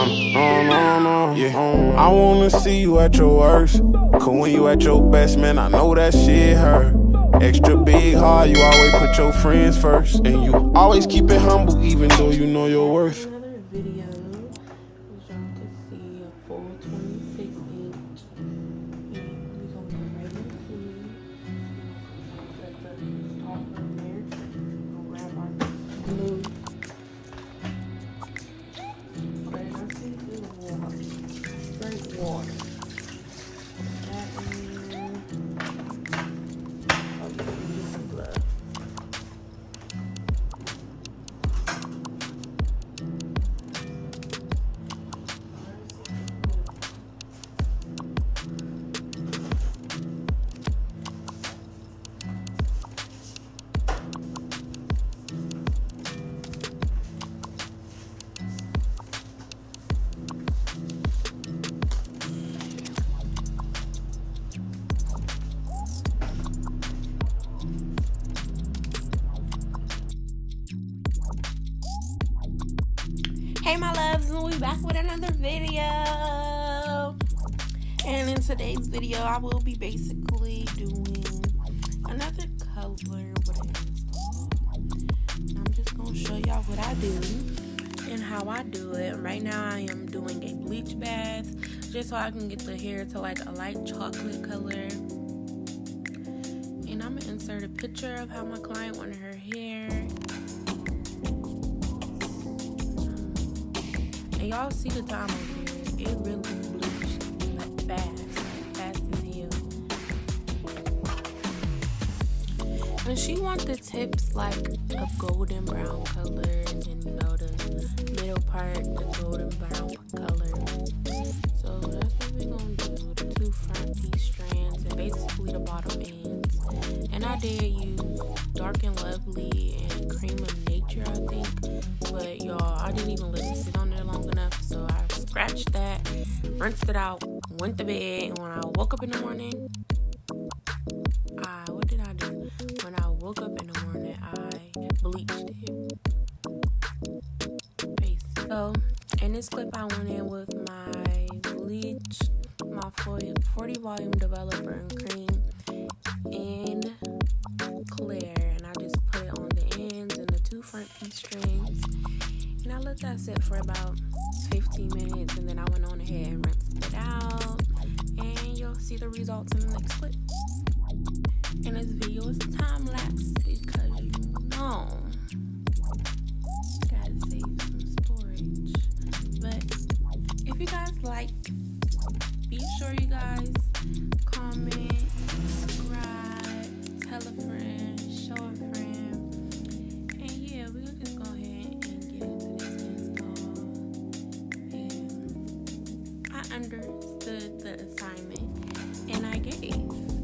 No. Yeah. I wanna see you at your worst. Cause when you at your best, man, I know that shit hurt. Extra big heart, you always put your friends first. And you always keep it humble, even though you know your worth. Another video, as y'all can see, a full 26-inch. And we're gonna go right into it. Let the start from there. We'll grab our glue. But I see this water. Straight water. That in. Oh, you can use some gloves. Hey my loves, and we back with another video. And in today's video I will be basically doing another color with an install. And I'm just gonna show y'all what I do and how I do it. Right now I am doing a bleach bath just so I can get the hair to like a light chocolate color. And I'm gonna insert a picture of how my client wanted her hair. And y'all see the time over here, it really bleached like fast as hell. And she wants the tips like a golden brown color, and then you know the middle part, the golden brown color. So that's what we're gonna do, the two front piece strands and basically the bottom ends. And I did use Dark and Lovely and Cream of Nature, I think. But y'all, I didn't even let it sit on there long enough, so I scratched that, rinsed it out, went to bed, and when I woke up in the morning, what did I do? When I woke up in the morning, I bleached it. So, in this clip, I went in with my bleach, my 40 volume developer and cream, and clear, and I just put it on the ends and the two front piece strings. And I let that sit for about 15 minutes, and then I went on ahead and rinsed it out. And you'll see the results in the next clip. And this video is time lapse because you know, gotta save some storage. But if you guys like, be sure you guys comment, subscribe, tell a friend, show a friend. And yeah, we're gonna just go ahead and get into this install. And I understood the assignment and I gave.